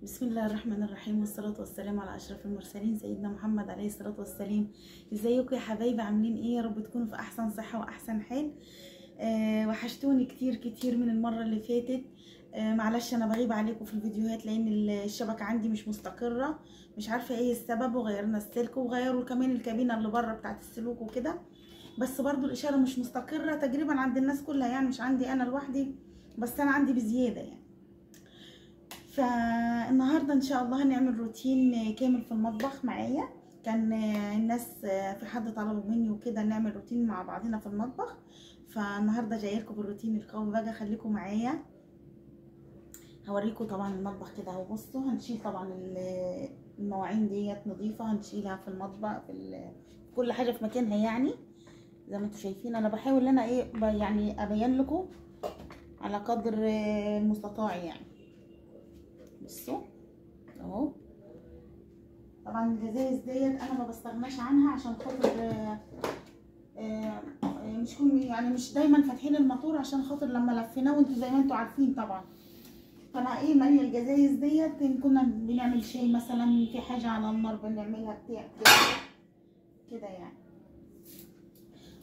بسم الله الرحمن الرحيم، والصلاة والسلام على أشرف المرسلين سيدنا محمد عليه الصلاة والسلام. ازيكم يا حبايبي؟ عاملين ايه؟ يا رب تكونوا في أحسن صحة وأحسن حال. وحشتوني كتير كتير من المرة اللي فاتت. معلش أنا بغيب عليكم في الفيديوهات لأن الشبكة عندي مش مستقرة، مش عارفة ايه السبب، وغيرنا السلك وغيروا كمان الكابينة اللي بره بتاعت السلوك وكده، بس برضو الإشارة مش مستقرة تقريبا عند الناس كلها، يعني مش عندي أنا لوحدي، بس أنا عندي بزيادة يعني. فالنهارده ان شاء الله هنعمل روتين كامل في المطبخ معايا. كان الناس في حد طلبوا مني وكده نعمل روتين مع بعضنا في المطبخ، فالنهارده جايه لكم بالروتين القوي بقى. خليكم معايا هوريكم طبعا المطبخ كده اهو. بصوا هنشيل طبعا المواعين ديت نظيفه، هنشيلها في المطبخ في كل حاجه في مكانها، يعني زي ما انتم شايفين. انا بحاول ان انا يعني ابين لكم على قدر المستطاع يعني. بصوا اهو. طبعا الجزايز ديت انا ما بستغناش عنها عشان خاطر مش دايما فاتحين الموتور، عشان خاطر لما لفيناه وانتوا زي ما انتوا عارفين طبعا. فانا ماليه الجزايز ديت ان كنا بنعمل شاي مثلا، في حاجه على النار بنعملها بتاع كده يعني.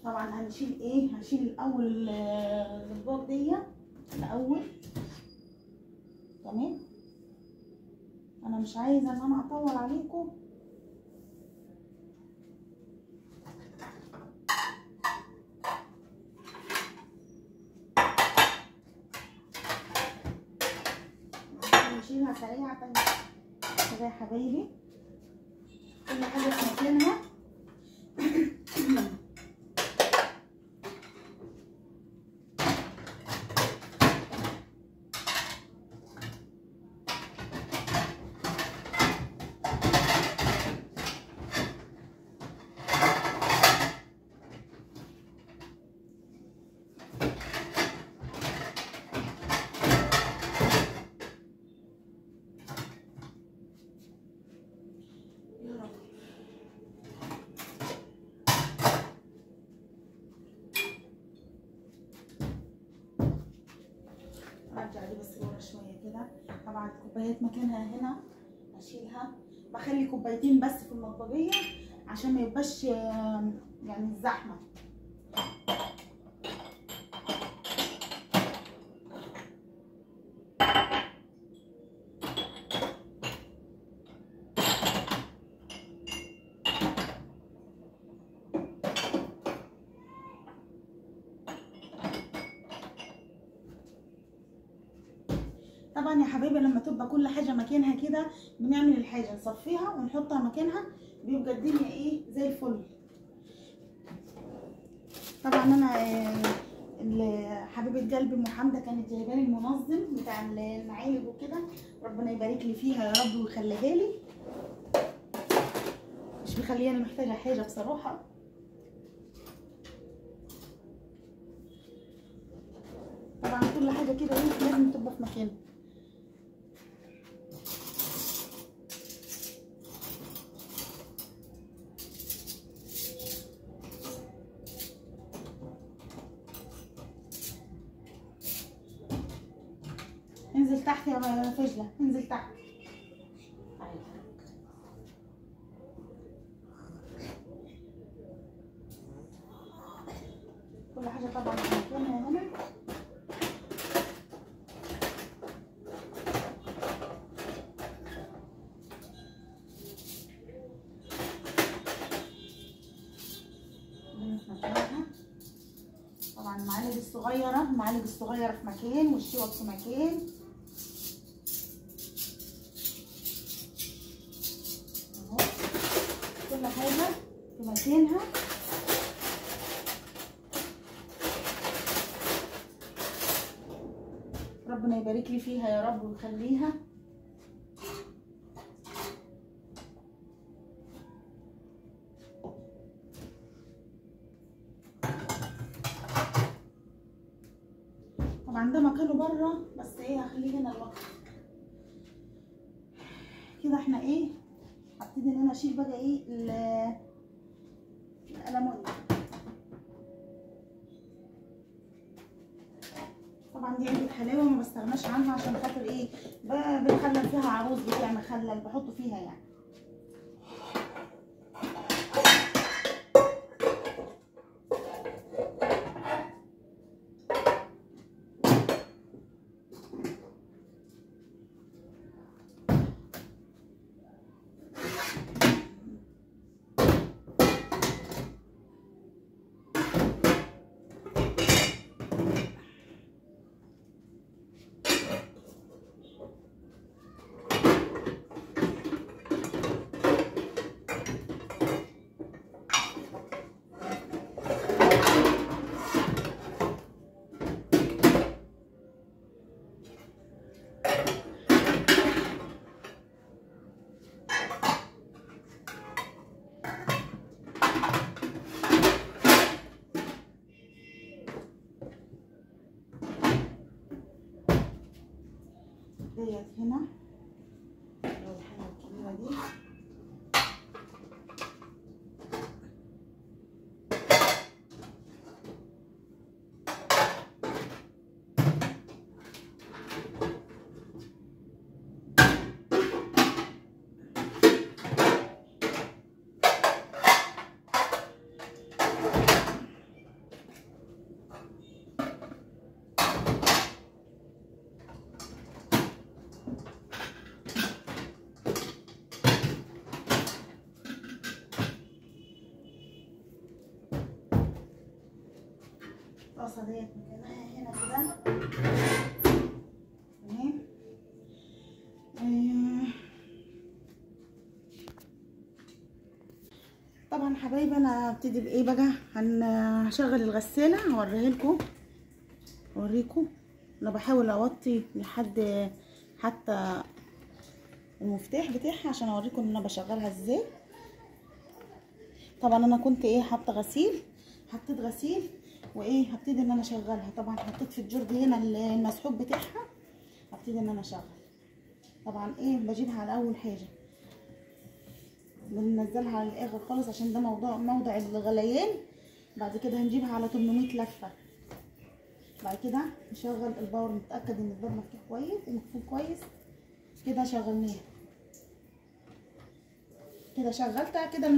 طبعا هنشيل الاول الاطباق ديت الاول. تمام، انا مش عايزه ان انا اطول عليكم. نشيلها سريعه كده يا حبايبي، كل حاجه في مكانها. ارجع دي بس لورا شويه كده. طبعا الكوبايات مكانها هنا هشيلها، بخلي كوبايتين بس في المطبخيه عشان ما يبقاش يعني الزحمه. طبعا يا حبايبي لما تبقى كل حاجه مكانها كده بنعمل الحاجه نصفيها ونحطها مكانها، بيبقى الدنيا زي الفل. طبعا انا حبيبه قلبي ام حمده كانت جايبه لي المنظم بتاع المعالج وكده، ربنا يبارك لي فيها يا رب ويخليها لي، مش مخلياني محتاجه حاجه بصراحه. طبعا كل حاجه كده لازم تبقى في مكانها. انزل تحت يا فجلة، انزل تحت. كل حاجة طبعا في مكانها هنا. طبعا المعالج الصغيرة في مكان، والشوك في مكان. اهو كل حاجة في مكانها. ربنا يبارك لي فيها يا رب ويخليها. طبعا ده مكانه بره، بس هخليه هنا الوقت كده. احنا هبتدي ان انا اشيل بقى الألمونيوم. طبعا دي علبة حلاوه ما بستغناش عنها عشان خاطر ايه، بنخلل فيها عروس بتاع مخلل بحطه فيها يعني. ديت هنا الحله الكبيره دي. الطاسه ديت مكانها هنا كده تمام. طبعا حبايبي انا هبتدي بايه بقى، هشغل الغساله اوريكم. انا بحاول اوطي لحد حتى المفتاح بتاعها عشان اوريكم ان انا بشغلها ازاي. طبعا انا كنت ايه حاطه حطيت غسيل وايه هبتدي ان انا اشغلها. طبعا حطيت في الجرد هنا المسحوق بتاعها، هبتدي ان انا اشغل. طبعا ايه بجيبها على اول حاجه بننزلها على الاخر خالص عشان ده موضع الغليان. بعد كده هنجيبها على 800 لفه. بعد كده نشغل الباور، نتاكد ان الباب مفتوح كويس ومقفول كويس كده. شغلناها كده، شغلتها كده،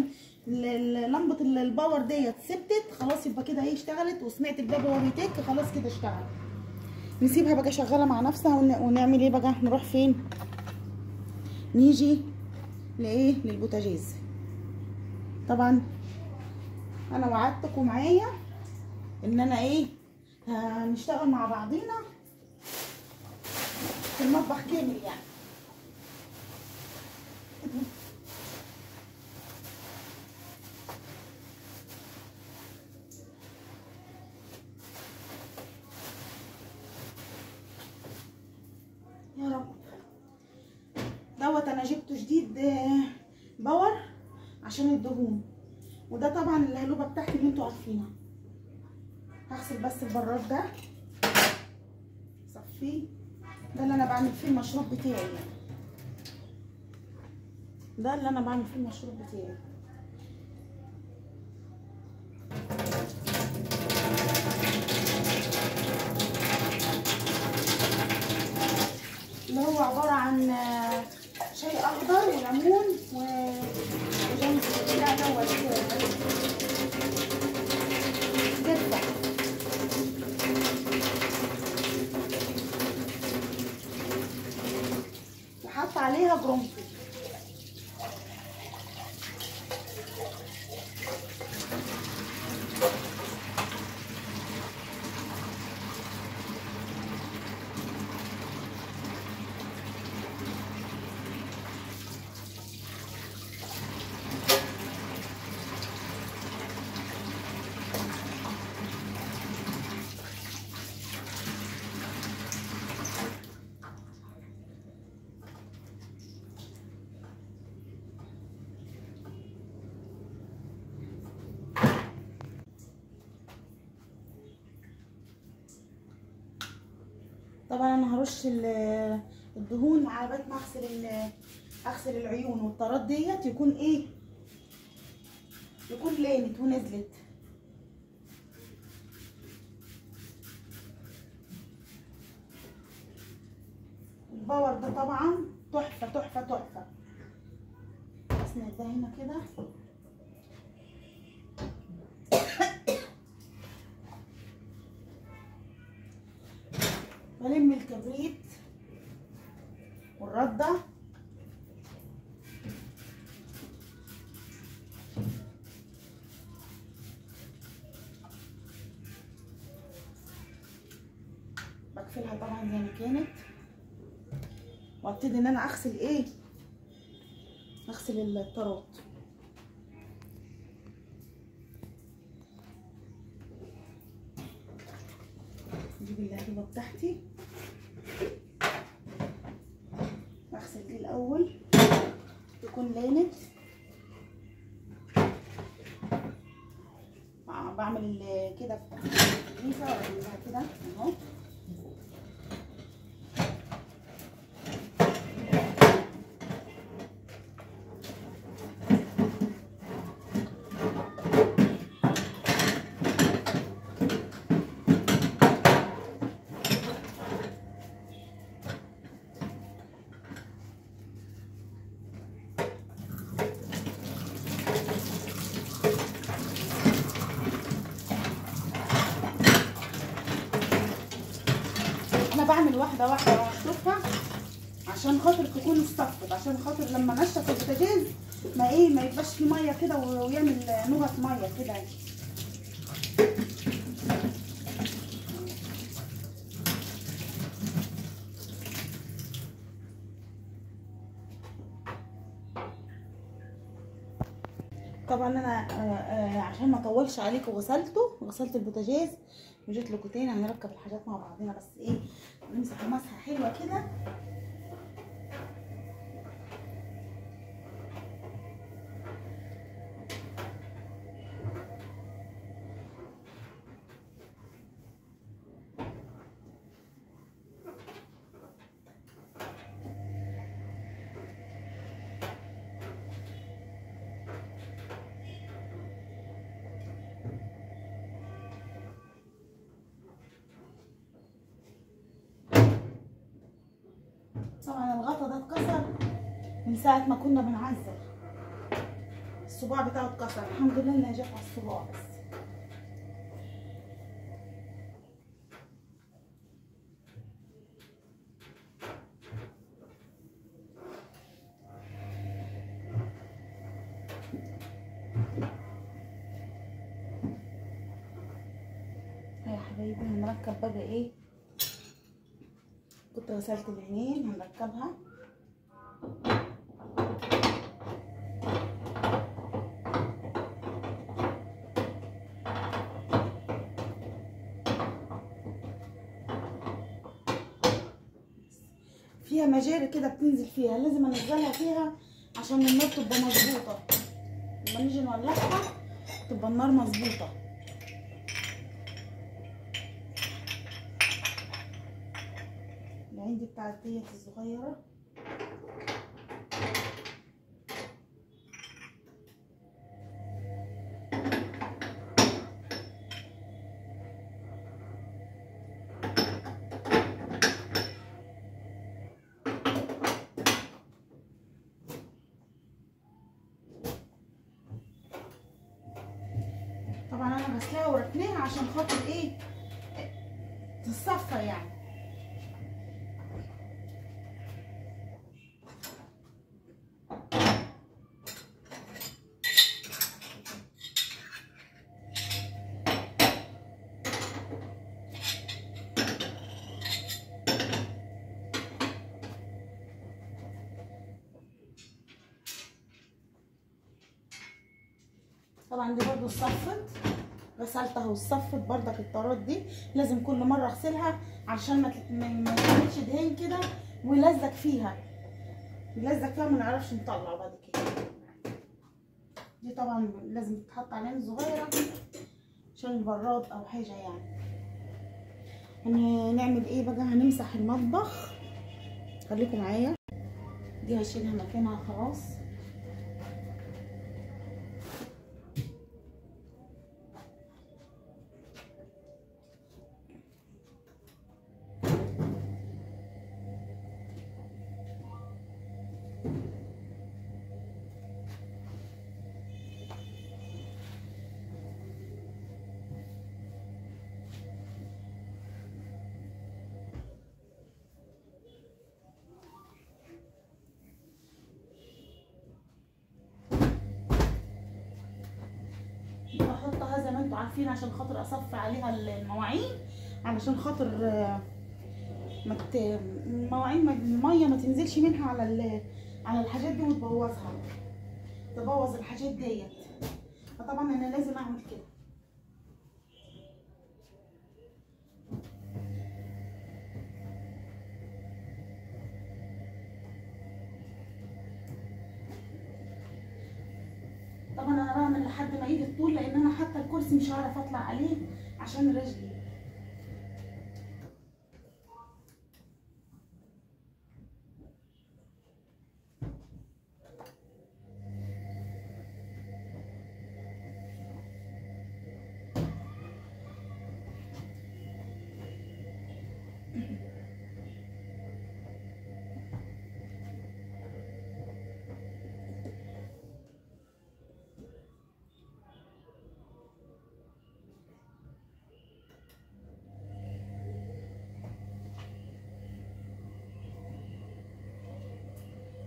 لمبه الباور ديت ثبتت خلاص. يبقى كده ايه اشتغلت، وسمعت الباب وهو بيتك خلاص كده اشتغل. نسيبها بقى شغاله مع نفسها ونعمل ايه بقى، نروح فين؟ نيجي للبوتاجاز. طبعا انا وعدتكم معايا ان انا ايه هنشتغل مع بعضينا في المطبخ كامل يعني. يا رب. دوت انا جبته جديد باور عشان الدهون، وده طبعا الهلوبه بتاعتي اللي انتوا عارفينها. هغسل بس البراد ده صفيه، ده اللي انا بعمل فيه المشروب بتاعي يعني. ده اللي انا بعمل فيه المشروب بتاعي. اللي هو عباره عن شاي اخضر وليمون وجنزبيل. لا دوت زبده، وحط عليها جرنفل. طبعا انا هرش الدهون على بال ما اغسل العيون والطرات ديت يكون ايه، يكون لانت ونزلت. الباور ده طبعا تحفه تحفه تحفه. اسند ده هنا كده. بلم الكبريت والرده. بقفلها طبعا زي ما كانت، وابتدي ان انا اغسل ايه، اغسل الطرات. اجيب اللهيبه بتاعتي، اغسل دي الاول تكون لانت. بعمل كده في الكنيسه واعملها كده اهو. بعمل واحده واحده واشطفها عشان خاطر تكون اصطفت، عشان خاطر لما نشف البوتاجاز ما يبقاش فيه ميه كده ويعمل نقط ميه كده. طبعا انا عشان ما اطولش عليكم غسلت البوتاجاز وجيت لكم تاني هنركب الحاجات مع بعضنا، بس ايه نمسح مسحه حلوه كده. طبعا الغطا ده اتكسر من ساعه ما كنا بنعزل، الصباع بتاعه اتكسر، الحمد لله انها جت على الصباع بس. يا حبايبي هنركب بقى ايه، كنت غسلت العينين هنركبها. فيها مجاري كده بتنزل فيها، لازم انزلها فيها عشان النار تبقى مظبوطه، لما نيجي نولعها تبقى النار مظبوطه. العين دي بتاعت ديت الصغيره. طبعا انا غسلاها وركناها عشان خاطر ايه تتصفى يعني. طبعا دي برضو اتصفت، غسلتها واتصفت بردك. الطارات دي لازم كل مره اغسلها عشان ما تعملش دهان كده ويلزق فيها، ما نعرفش نطلع بعد كده. دي طبعا لازم تتحط عليها صغيره عشان البراد او حاجه يعني. هنعمل ايه بقى، هنمسح المطبخ، خليكم معايا. دي هشيلها مكانها خلاص. انتوا عارفين عشان خاطر اصفي عليها المواعين، علشان خاطر المواعين الميه ما تنزلش منها على الحاجات دي وتبوظها، تبوظ الحاجات ديت. فطبعا انا لازم اعمل كده. طبعا انا بعمل لحد ما يجي الطول، لان انا حتى الكرسي مش هعرف اطلع عليه عشان رجلي.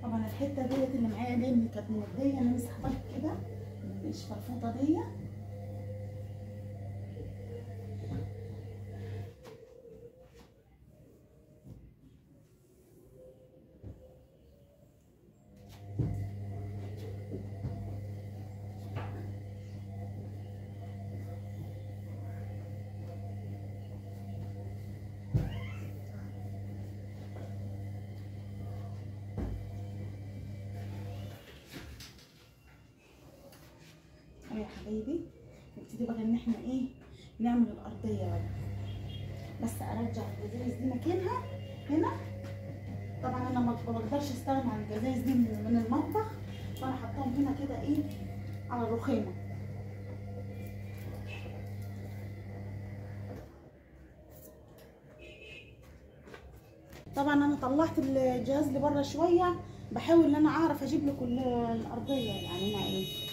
طبعا الحته ديت اللي معايا دي اللي كانت موديه انا مسحباها كده الشفرفوطه دي. يا حبايبي نبتدي بقى ان احنا ايه نعمل الارضيه بقى. بس ارجع الجزايز دي مكانها هنا. طبعا انا ما بقدرش استغنى عن الجزايز دي من المطبخ، فانا حطاهم هنا كده ايه على الرخامه. طبعا انا طلعت الجهاز لبره شويه، بحاول ان انا اعرف اجيب له كل الارضيه يعني انا ايه.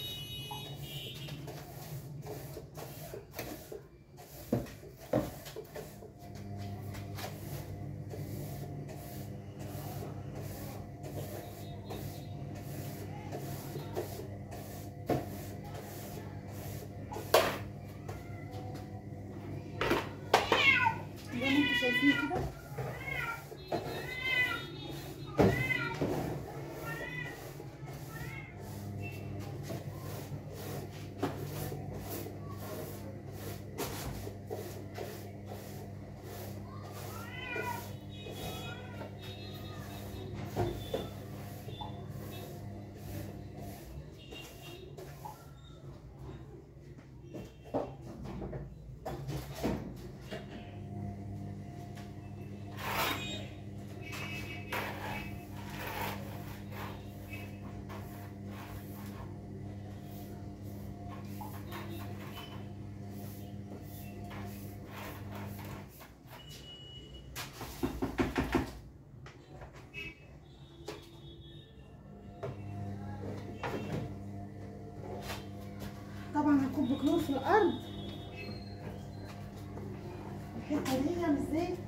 زي ما انتم شايفين كده. طبعا هكب كلور في الارض الحته دي بالزيت.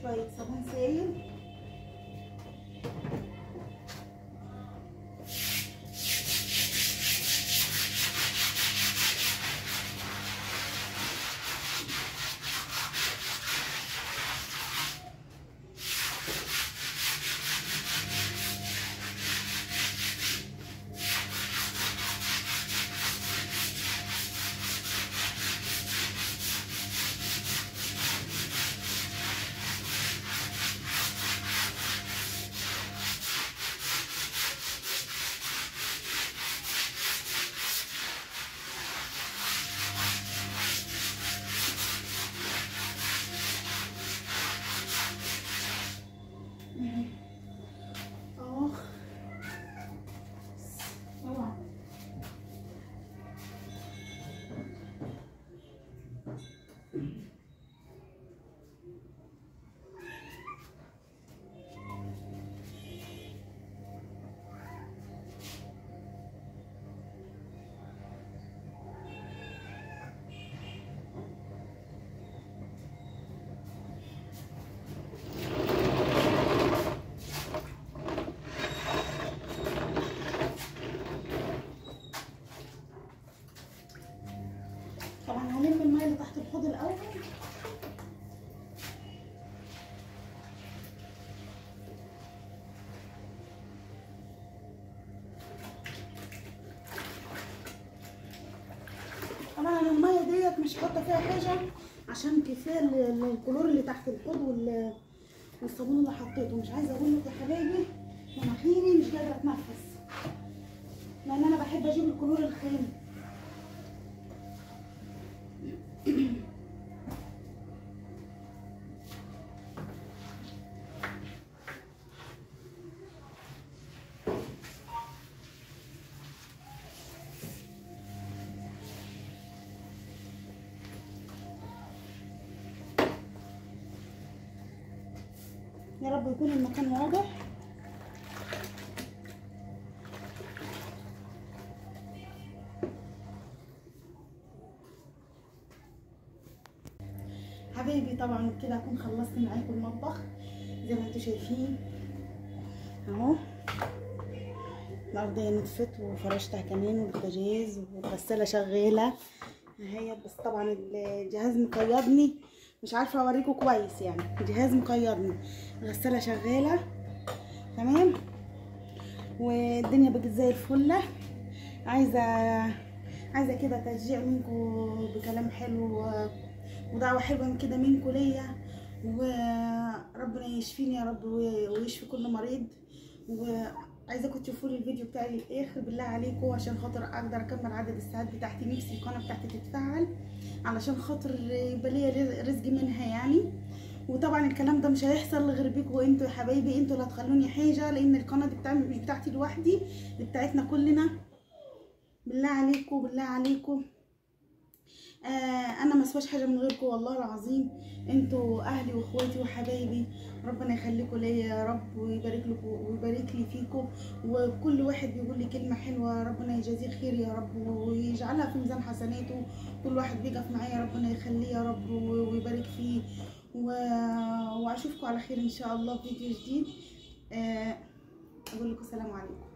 شويه صابون سائل. الميه اللي تحت الحوض الاول. طبعا انا الميه ديت مش حاطه فيها حاجه عشان كفايه الكلور اللي تحت الحوض والصابون اللي حطيته. مش عايزه اقول لك يا حبايبي مناخيري مش قادره اتنفس، لان انا بحب اجيب الكلور الخام. يا رب يكون المكان واضح. حبايبي طبعا كده اكون خلصت معاكم المطبخ زي ما انتم شايفين اهو. الارضيه نطفت وفرشتها كمان والبوتاجاز والغساله شغاله اهي. بس طبعا الجهاز مقيدني، مش عارفه اوريكم كويس يعني، الجهاز مقيدني. الغساله شغاله تمام والدنيا بقت زي الفله. عايزه كده تشجيع منكم بكلام حلو ودعوه حلوه من كده منكم ليا، وربنا يشفيني يا رب ويشفي كل مريض. وعايزاكم تشوفوا لي الفيديو بتاعي للاخر بالله عليكم عشان خاطر اقدر اكمل عدد الساعات بتاعتي. نفسي القناه بتاعتي تتفعل علشان خاطر يبقى ليا رزق منها يعني. وطبعا الكلام ده مش هيحصل غير بيكم انتوا يا حبايبي، انتوا اللي هتخلوني حاجه، لان القناه دي مش بتاعتي لوحدي، دي بتاعتنا كلنا. بالله عليكم بالله عليكم انا ما اسواش حاجه من غيركم والله العظيم. انتوا اهلي واخواتي وحبايبي، ربنا يخليكم ليا يا رب ويبارك لكم ويبارك لي فيكم. وكل واحد بيقول لي كلمه حلوه ربنا يجازيه خير يا رب ويجعلها في ميزان حسناته. كل واحد بيقف معايا ربنا يخليه يا رب ويبارك فيه. واشوفكم على خير ان شاء الله في فيديو جديد. اقول لكم السلام عليكم.